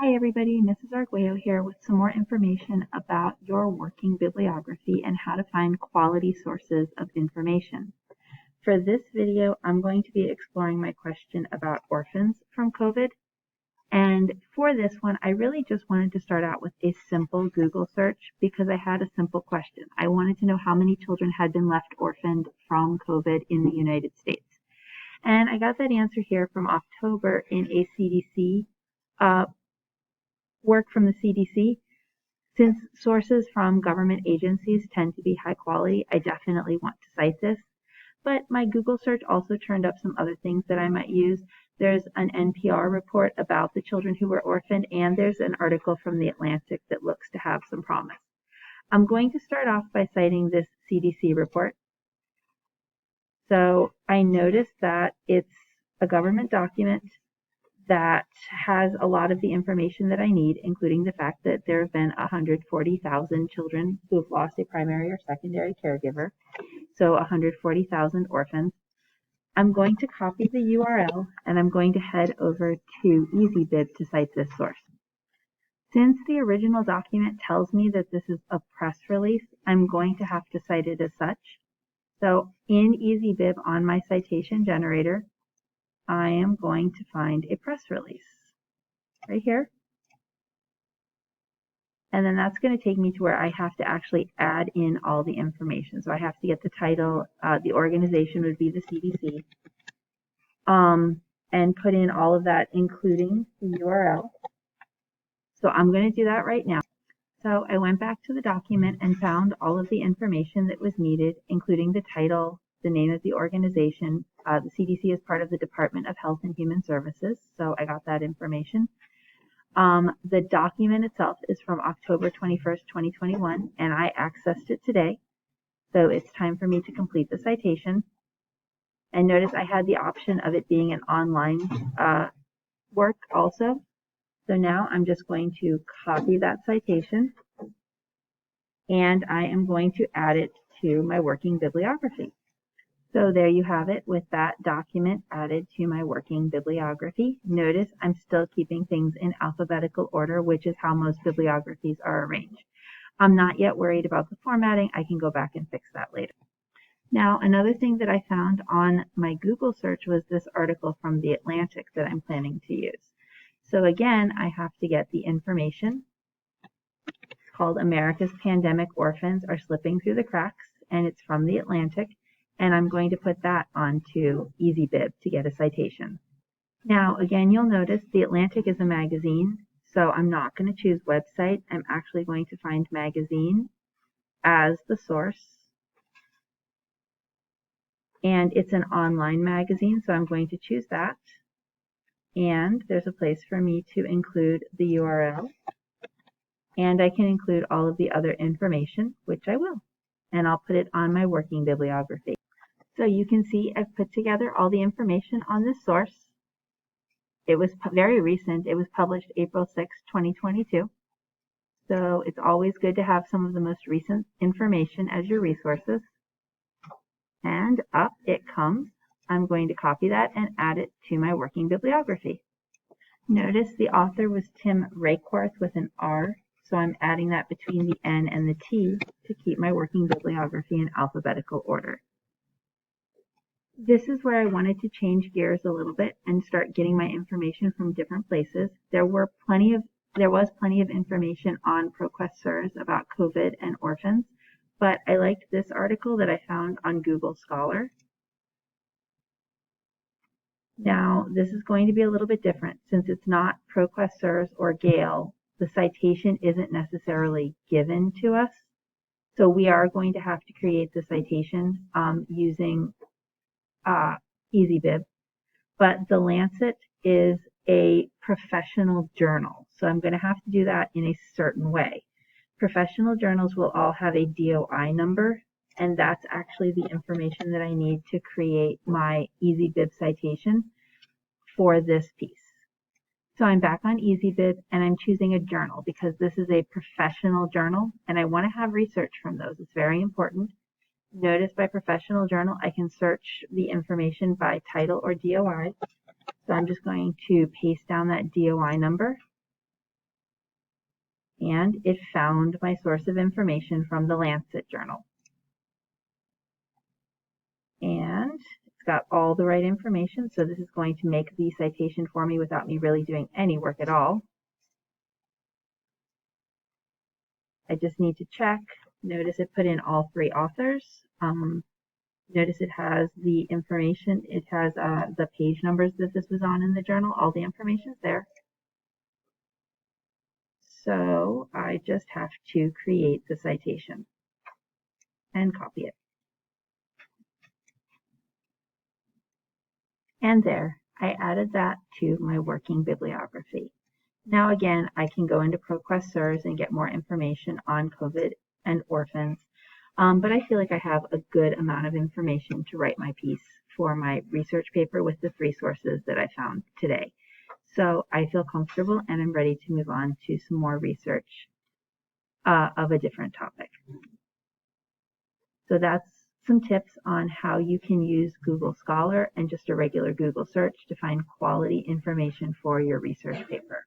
Hi everybody, Mrs. Arguello here with some more information about your working bibliography and how to find quality sources of information. For this video, I'm going to be exploring my question about orphans from COVID. And for this one, I really just wanted to start out with a simple Google search because I had a simple question. I wanted to know how many children had been left orphaned from COVID in the United States. And I got that answer here from October in a CDC work from the CDC. Since sources from government agencies tend to be high quality, I definitely want to cite this. But my Google search also turned up some other things that I might use. There's an NPR report about the children who were orphaned, and there's an article from The Atlantic that looks to have some promise. I'm going to start off by citing this CDC report. So I noticed that it's a government document that has a lot of the information that I need, including the fact that there have been 140,000 children who have lost a primary or secondary caregiver, so 140,000 orphans. I'm going to copy the URL and I'm going to head over to EasyBib to cite this source. Since the original document tells me that this is a press release, I'm going to have to cite it as such. So in EasyBib on my citation generator, I am going to find a press release right here. And then that's going to take me to where I have to actually add in all the information. So I have to get the title, the organization would be the CDC, and put in all of that, including the URL. So I'm going to do that right now. So I went back to the document and found all of the information that was needed, including the title, the name of the organization. The CDC is part of the Department of Health and Human Services, so I got that information. The document itself is from October 21st, 2021, and I accessed it today. So it's time for me to complete the citation. And notice I had the option of it being an online work also. So now I'm just going to copy that citation, and I am going to add it to my working bibliography. So there you have it with that document added to my working bibliography. Notice I'm still keeping things in alphabetical order, which is how most bibliographies are arranged. I'm not yet worried about the formatting. I can go back and fix that later. Now, another thing that I found on my Google search was this article from The Atlantic that I'm planning to use. So again, I have to get the information. It's called America's Pandemic Orphans Are Slipping Through the Cracks, and it's from The Atlantic. And I'm going to put that onto EasyBib to get a citation. Now, again, you'll notice The Atlantic is a magazine, so I'm not going to choose website. I'm actually going to find magazine as the source. And it's an online magazine, so I'm going to choose that. And there's a place for me to include the URL. And I can include all of the other information, which I will. And I'll put it on my working bibliography. So you can see I've put together all the information on this source. It was very recent. It was published April 6, 2022. So it's always good to have some of the most recent information as your resources. And up it comes. I'm going to copy that and add it to my working bibliography. Notice the author was Tim Rakeworth with an R, so I'm adding that between the N and the T to keep my working bibliography in alphabetical order. This is where I wanted to change gears a little bit and start getting my information from different places. There was plenty of information on ProQuest SIRS about COVID and orphans, but I liked this article that I found on Google Scholar. Now, this is going to be a little bit different since it's not ProQuest SIRS or Gale. The citation isn't necessarily given to us, so we are going to have to create the citation using EasyBib, but The Lancet is a professional journal, so I'm going to have to do that in a certain way. Professional journals will all have a DOI number, and that's actually the information that I need to create my EasyBib citation for this piece. So I'm back on EasyBib, and I'm choosing a journal because this is a professional journal, and I want to have research from those. It's very important. Notice by professional journal, I can search the information by title or DOI. So I'm just going to paste down that DOI number. and it found my source of information from the Lancet journal. And it's got all the right information, so this is going to make the citation for me without me really doing any work at all. I just need to check. Notice it put in all 3 authors. Notice it has the information. It has the page numbers that this was on in the journal. All the information's there. So I just have to create the citation and copy it. And there, I added that to my working bibliography. Now again, I can go into ProQuest SIRS and get more information on COVID and orphans, but I feel like I have a good amount of information to write my piece for my research paper with the 3 sources that I found today. So I feel comfortable and I'm ready to move on to some more research of a different topic. So that's some tips on how you can use Google Scholar and just a regular Google search to find quality information for your research paper.